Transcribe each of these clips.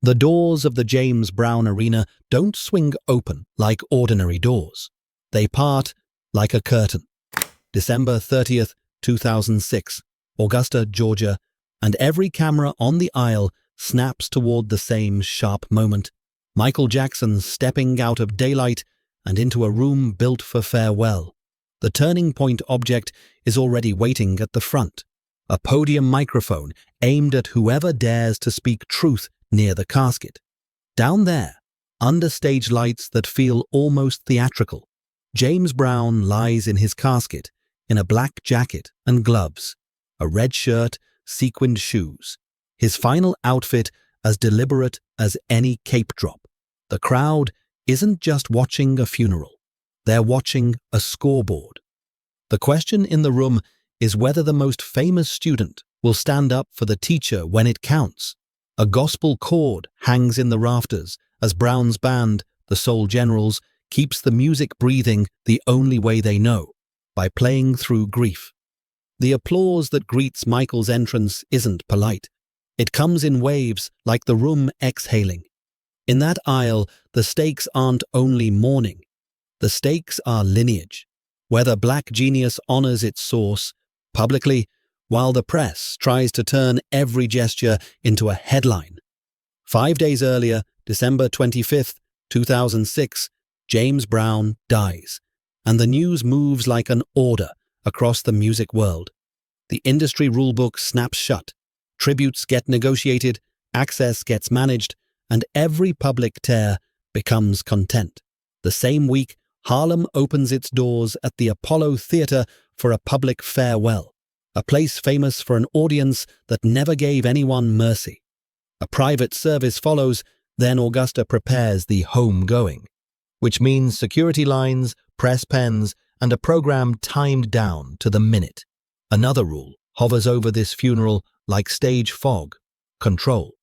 The doors of the James Brown Arena don't swing open like ordinary doors. They part like a curtain. December 30th, 2006, Augusta, Georgia, and every camera on the aisle snaps toward the same sharp moment. Michael Jackson stepping out of daylight and into a room built for farewell. The turning point object is already waiting at the front. A podium microphone aimed at whoever dares to speak truth near the casket. Down there, under stage lights that feel almost theatrical, James Brown lies in his casket in a black jacket and gloves, a red shirt, sequined shoes, his final outfit as deliberate as any cape drop. The crowd isn't just watching a funeral. They're watching a scoreboard. The question in the room is whether the most famous student will stand up for the teacher when it counts. A gospel chord hangs in the rafters as Brown's band, the Soul Generals, keeps the music breathing the only way they know, by playing through grief. The applause that greets Michael's entrance isn't polite. It comes in waves like the room exhaling. In that aisle, the stakes aren't only mourning. The stakes are lineage. Whether black genius honors its source publicly, while the press tries to turn every gesture into a headline. 5 days earlier, December 25th, 2006, James Brown dies, and the news moves like an order across the music world. The industry rulebook snaps shut, tributes get negotiated, access gets managed, and every public tear becomes content. The same week, Harlem opens its doors at the Apollo Theater for a public farewell, a place famous for an audience that never gave anyone mercy. A private service follows, then Augusta prepares the home-going, which means security lines, press pens, and a program timed down to the minute. Another rule hovers over this funeral like stage fog: control.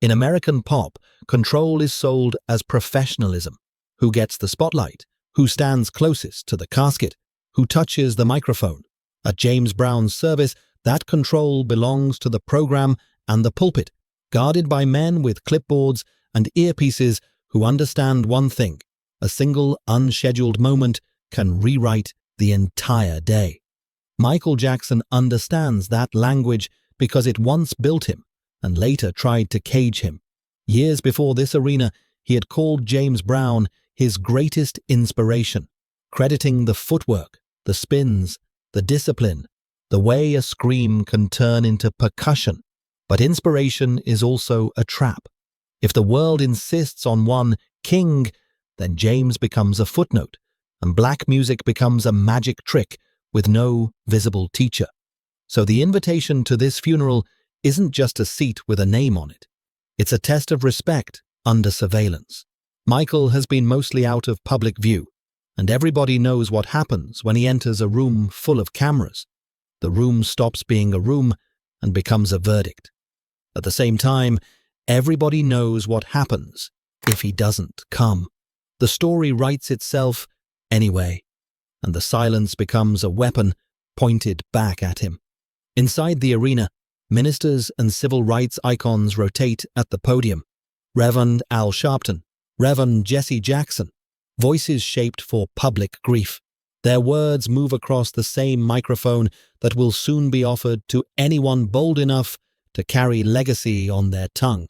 In American pop, control is sold as professionalism. Who gets the spotlight? Who stands closest to the casket? Who touches the microphone? At James Brown's service, that control belongs to the program and the pulpit, guarded by men with clipboards and earpieces who understand one thing: a single unscheduled moment can rewrite the entire day. Michael Jackson understands that language because it once built him and later tried to cage him. Years before this arena, he had called James Brown his greatest inspiration, crediting the footwork, the spins, the discipline, the way a scream can turn into percussion. But inspiration is also a trap. If the world insists on one king, then James becomes a footnote, and black music becomes a magic trick with no visible teacher. So the invitation to this funeral isn't just a seat with a name on it. It's a test of respect under surveillance. Michael has been mostly out of public view, and everybody knows what happens when he enters a room full of cameras. The room stops being a room and becomes a verdict. At the same time, everybody knows what happens if he doesn't come. The story writes itself anyway, and the silence becomes a weapon pointed back at him. Inside the arena, ministers and civil rights icons rotate at the podium. Reverend Al Sharpton, Reverend Jesse Jackson, voices shaped for public grief. Their words move across the same microphone that will soon be offered to anyone bold enough to carry legacy on their tongue.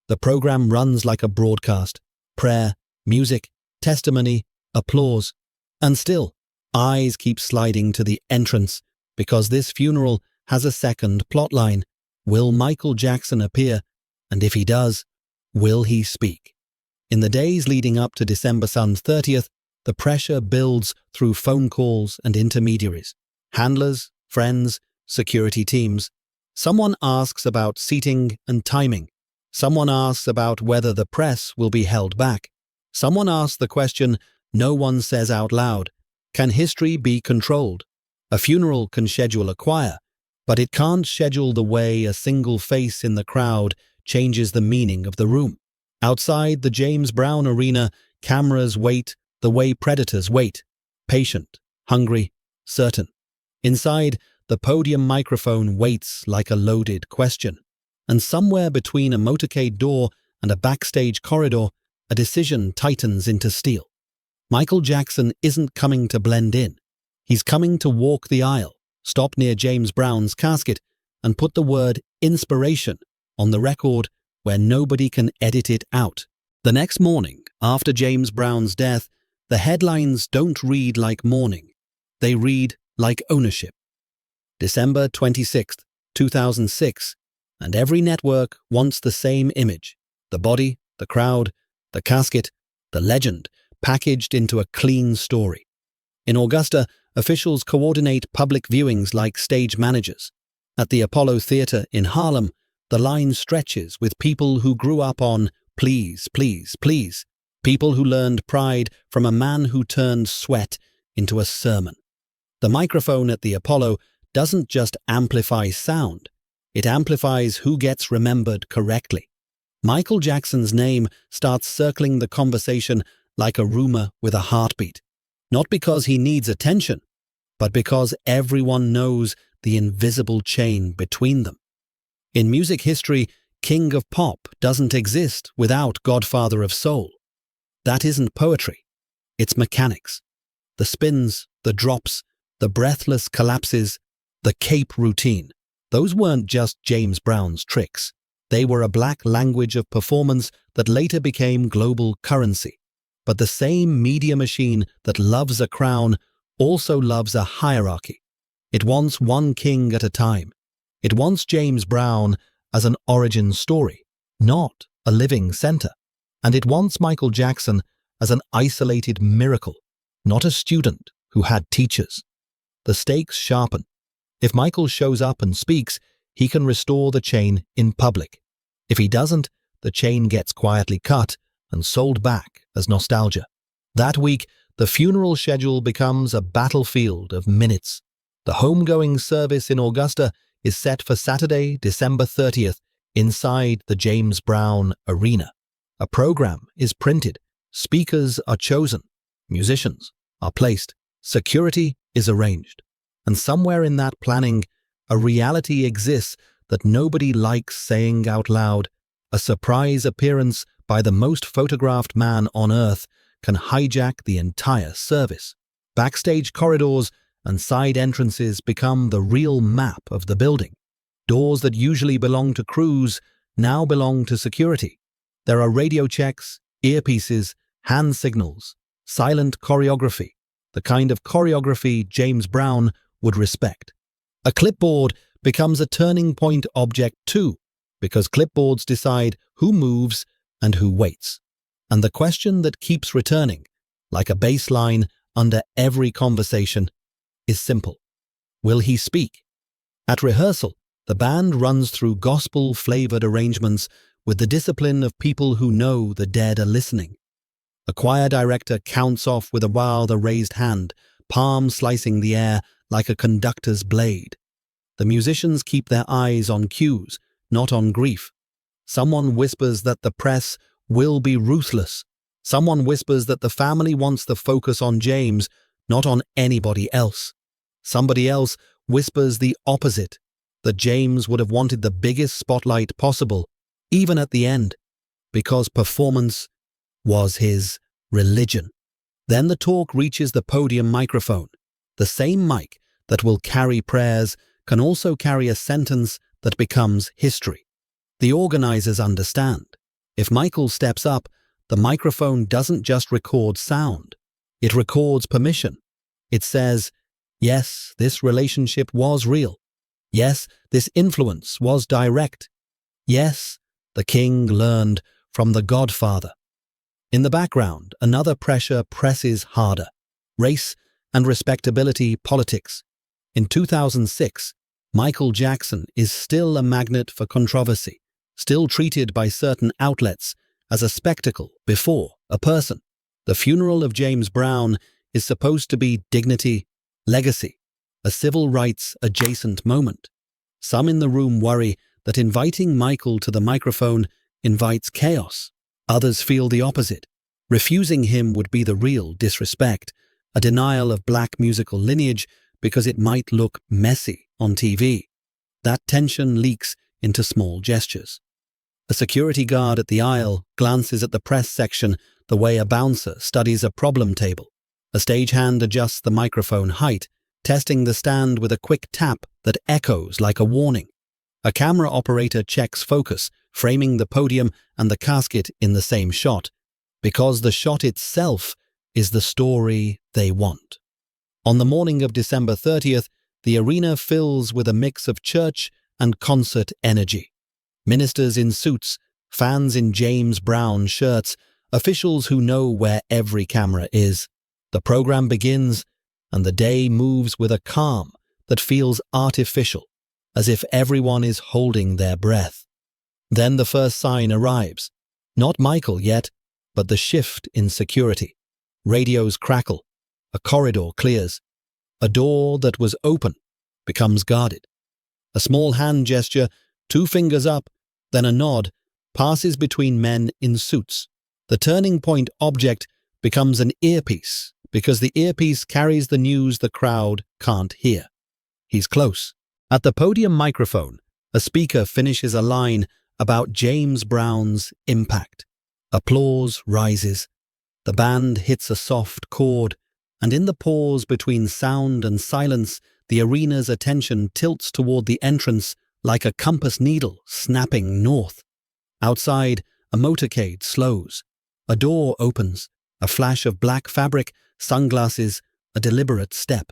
The program runs like a broadcast: prayer, music, testimony, applause. And still, eyes keep sliding to the entrance, because this funeral has a second plotline. Will Michael Jackson appear? And if he does, will he speak? In the days leading up to December 30th, the pressure builds through phone calls and intermediaries. Handlers, friends, security teams. Someone asks about seating and timing. Someone asks about whether the press will be held back. Someone asks the question no one says out loud: can history be controlled? A funeral can schedule a choir, but it can't schedule the way a single face in the crowd changes the meaning of the room. Outside the James Brown Arena, cameras wait the way predators wait: patient, hungry, certain. Inside, the podium microphone waits like a loaded question. And somewhere between a motorcade door and a backstage corridor, a decision tightens into steel. Michael Jackson isn't coming to blend in. He's coming to walk the aisle, stop near James Brown's casket, and put the word inspiration on the record where nobody can edit it out. The next morning, after James Brown's death, the headlines don't read like mourning. They read like ownership. December 26, 2006, and every network wants the same image. The body, the crowd, the casket, the legend, packaged into a clean story. In Augusta, officials coordinate public viewings like stage managers. At the Apollo Theater in Harlem, the line stretches with people who grew up on Please, Please, Please, people who learned pride from a man who turned sweat into a sermon. The microphone at the Apollo doesn't just amplify sound, it amplifies who gets remembered correctly. Michael Jackson's name starts circling the conversation like a rumor with a heartbeat, not because he needs attention, but because everyone knows the invisible chain between them. In music history, King of Pop doesn't exist without Godfather of Soul. That isn't poetry, it's mechanics. The spins, the drops, the breathless collapses, the cape routine. Those weren't just James Brown's tricks. They were a black language of performance that later became global currency. But the same media machine that loves a crown also loves a hierarchy. It wants one king at a time. It wants James Brown as an origin story, not a living center. And it wants Michael Jackson as an isolated miracle, not a student who had teachers. The stakes sharpen. If Michael shows up and speaks, he can restore the chain in public. If he doesn't, the chain gets quietly cut and sold back as nostalgia. That week, the funeral schedule becomes a battlefield of minutes. The homegoing service in Augusta is set for Saturday, December 30th, inside the James Brown Arena. A program is printed, speakers are chosen, musicians are placed, security is arranged. And somewhere in that planning, a reality exists that nobody likes saying out loud. A surprise appearance by the most photographed man on earth can hijack the entire service. Backstage corridors and side entrances become the real map of the building. Doors that usually belong to crews now belong to security. There are radio checks, earpieces, hand signals, silent choreography, the kind of choreography James Brown would respect. A clipboard becomes a turning point object too, because clipboards decide who moves and who waits. And the question that keeps returning, like a bass line under every conversation, is simple. Will he speak? At rehearsal, the band runs through gospel-flavored arrangements with the discipline of people who know the dead are listening. A choir director counts off with a wilder raised hand, palm slicing the air like a conductor's blade. The musicians keep their eyes on cues, not on grief. Someone whispers that the press will be ruthless. Someone whispers that the family wants the focus on James, not on anybody else. Somebody else whispers the opposite, that James would have wanted the biggest spotlight possible, even at the end, because performance was his religion. Then the talk reaches the podium microphone. The same mic that will carry prayers can also carry a sentence that becomes history. The organizers understand. If Michael steps up, the microphone doesn't just record sound. It records permission. It says, yes, this relationship was real. Yes, this influence was direct. Yes, the king learned from the Godfather. In the background, another pressure presses harder. Race and respectability politics. In 2006, Michael Jackson is still a magnet for controversy, still treated by certain outlets as a spectacle before a person. The funeral of James Brown is supposed to be dignity, legacy, a civil rights adjacent moment. Some in the room worry that inviting Michael to the microphone invites chaos. Others feel the opposite. Refusing him would be the real disrespect, a denial of black musical lineage because it might look messy on TV. That tension leaks into small gestures. A security guard at the aisle glances at the press section the way a bouncer studies a problem table. A stagehand adjusts the microphone height, testing the stand with a quick tap that echoes like a warning. A camera operator checks focus, framing the podium and the casket in the same shot, because the shot itself is the story they want. On the morning of December 30th, the arena fills with a mix of church and concert energy. Ministers in suits, fans in James Brown shirts, officials who know where every camera is. The program begins, and the day moves with a calm that feels artificial, as if everyone is holding their breath. Then the first sign arrives. Not Michael yet, but the shift in security. Radios crackle. A corridor clears. A door that was open becomes guarded. A small hand gesture, 2 fingers up, then a nod, passes between men in suits. The turning point object becomes an earpiece, because the earpiece carries the news the crowd can't hear. He's close. At the podium microphone, a speaker finishes a line about James Brown's impact. Applause rises. The band hits a soft chord, and in the pause between sound and silence, the arena's attention tilts toward the entrance like a compass needle snapping north. Outside, a motorcade slows. A door opens, a flash of black fabric, sunglasses, a deliberate step.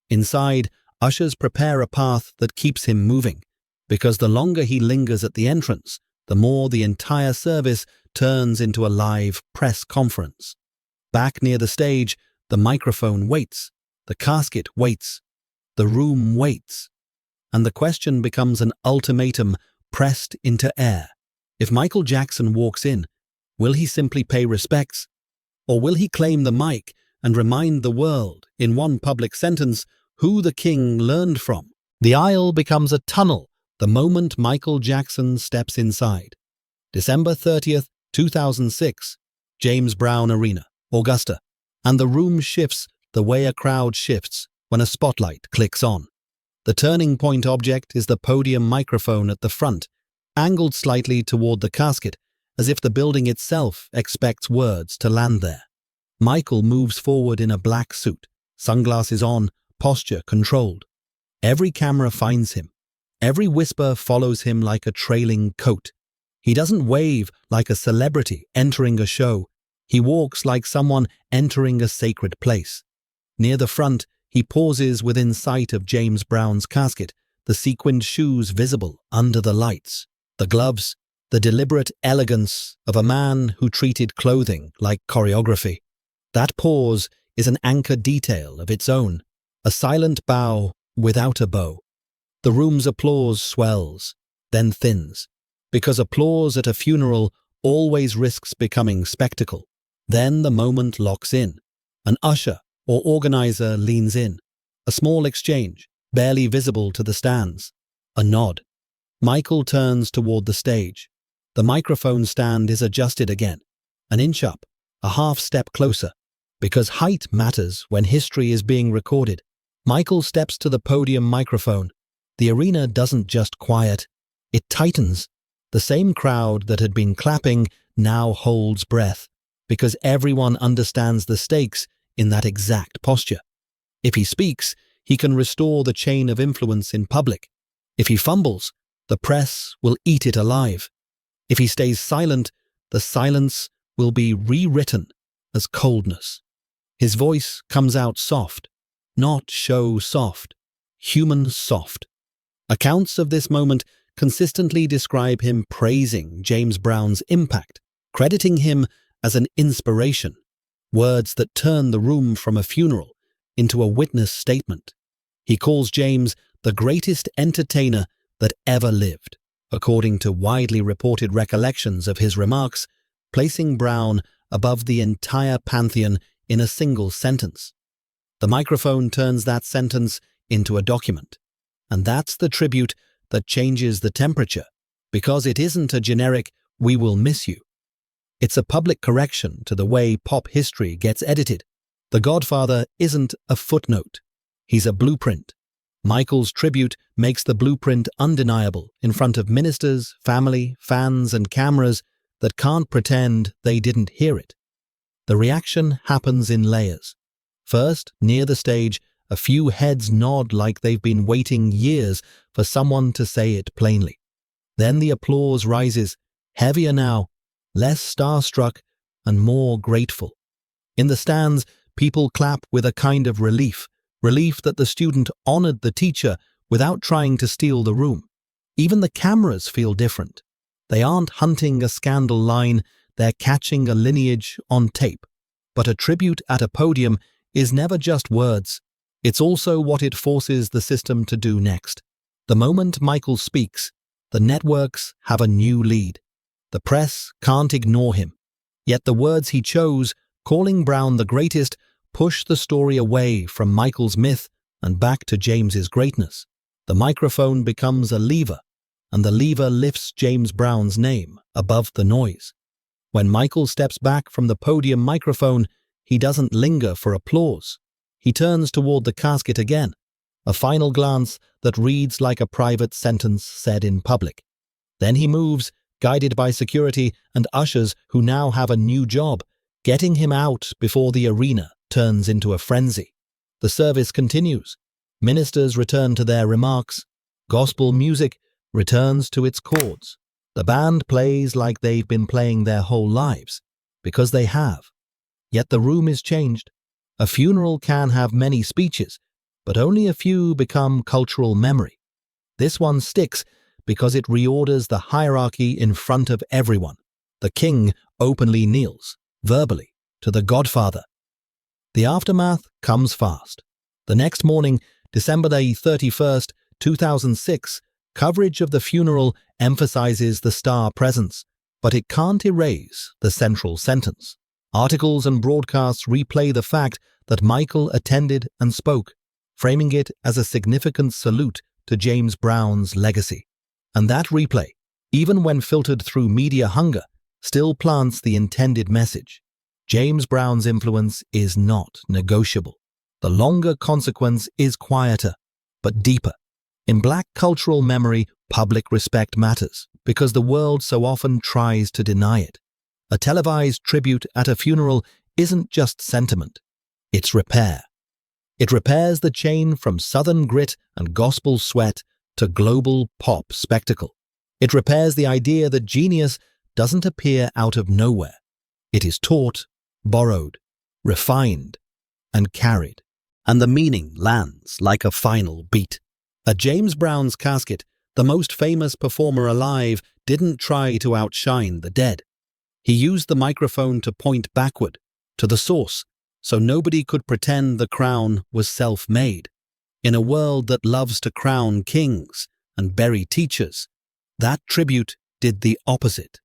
Inside, ushers prepare a path that keeps him moving, because the longer he lingers at the entrance, the more the entire service turns into a live press conference. Back near the stage, the microphone waits, the casket waits, the room waits, and the question becomes an ultimatum pressed into air. If Michael Jackson walks in, will he simply pay respects? Or will he claim the mic and remind the world, in one public sentence, who the king learned from? The aisle becomes a tunnel the moment Michael Jackson steps inside. December 30th, 2006, James Brown Arena, Augusta, and the room shifts the way a crowd shifts when a spotlight clicks on. The turning point object is the podium microphone at the front, angled slightly toward the casket, as if the building itself expects words to land there. Michael moves forward in a black suit, sunglasses on, posture controlled. Every camera finds him. Every whisper follows him like a trailing coat. He doesn't wave like a celebrity entering a show. He walks like someone entering a sacred place. Near the front, he pauses within sight of James Brown's casket, the sequined shoes visible under the lights, the gloves, the deliberate elegance of a man who treated clothing like choreography. That pause is an anchor detail of its own, a silent bow without a bow. The room's applause swells, then thins, because applause at a funeral always risks becoming spectacle. Then the moment locks in. An usher or organizer leans in. A small exchange, barely visible to the stands. A nod. Michael turns toward the stage. The microphone stand is adjusted again. An inch up, a half step closer. Because height matters when history is being recorded. Michael steps to the podium microphone. The arena doesn't just quiet, it tightens. The same crowd that had been clapping now holds breath, because everyone understands the stakes in that exact posture. If he speaks, he can restore the chain of influence in public. If he fumbles, the press will eat it alive. If he stays silent, the silence will be rewritten as coldness. His voice comes out soft, not show soft, human soft. Accounts of this moment consistently describe him praising James Brown's impact, crediting him as an inspiration, words that turn the room from a funeral into a witness statement. He calls James the greatest entertainer that ever lived, according to widely reported recollections of his remarks, placing Brown above the entire pantheon in a single sentence. The microphone turns that sentence into a document. And that's the tribute that changes the temperature, because it isn't a generic, "we will miss you." It's a public correction to the way pop history gets edited. The Godfather isn't a footnote. He's a blueprint. Michael's tribute makes the blueprint undeniable in front of ministers, family, fans, and cameras that can't pretend they didn't hear it. The reaction happens in layers. First, near the stage, a few heads nod like they've been waiting years for someone to say it plainly. Then the applause rises, heavier now, less starstruck, and more grateful. In the stands, people clap with a kind of relief that the student honored the teacher without trying to steal the room. Even the cameras feel different. They aren't hunting a scandal line, they're catching a lineage on tape. But a tribute at a podium is never just words. It's also what it forces the system to do next. The moment Michael speaks, the networks have a new lead. The press can't ignore him. Yet the words he chose, calling Brown the greatest, push the story away from Michael's myth and back to James's greatness. The microphone becomes a lever, and the lever lifts James Brown's name above the noise. When Michael steps back from the podium microphone, he doesn't linger for applause. He turns toward the casket again, a final glance that reads like a private sentence said in public. Then he moves, guided by security and ushers who now have a new job, getting him out before the arena turns into a frenzy. The service continues. Ministers return to their remarks. Gospel music returns to its chords. The band plays like they've been playing their whole lives, because they have. Yet the room is changed. A funeral can have many speeches, but only a few become cultural memory. This one sticks because it reorders the hierarchy in front of everyone. The king openly kneels, verbally, to the Godfather. The aftermath comes fast. The next morning, December 31st, 2006, coverage of the funeral emphasizes the star presence, but it can't erase the central sentence. Articles and broadcasts replay the fact that Michael attended and spoke, framing it as a significant salute to James Brown's legacy. And that replay, even when filtered through media hunger, still plants the intended message. James Brown's influence is not negotiable. The longer consequence is quieter, but deeper. In Black cultural memory, public respect matters, because the world so often tries to deny it. A televised tribute at a funeral isn't just sentiment, it's repair. It repairs the chain from Southern grit and gospel sweat to global pop spectacle. It repairs the idea that genius doesn't appear out of nowhere. It is taught, borrowed, refined, and carried. And the meaning lands like a final beat. At James Brown's casket, the most famous performer alive didn't try to outshine the dead. He used the microphone to point backward, to the source, so nobody could pretend the crown was self-made. In a world that loves to crown kings and bury teachers, that tribute did the opposite.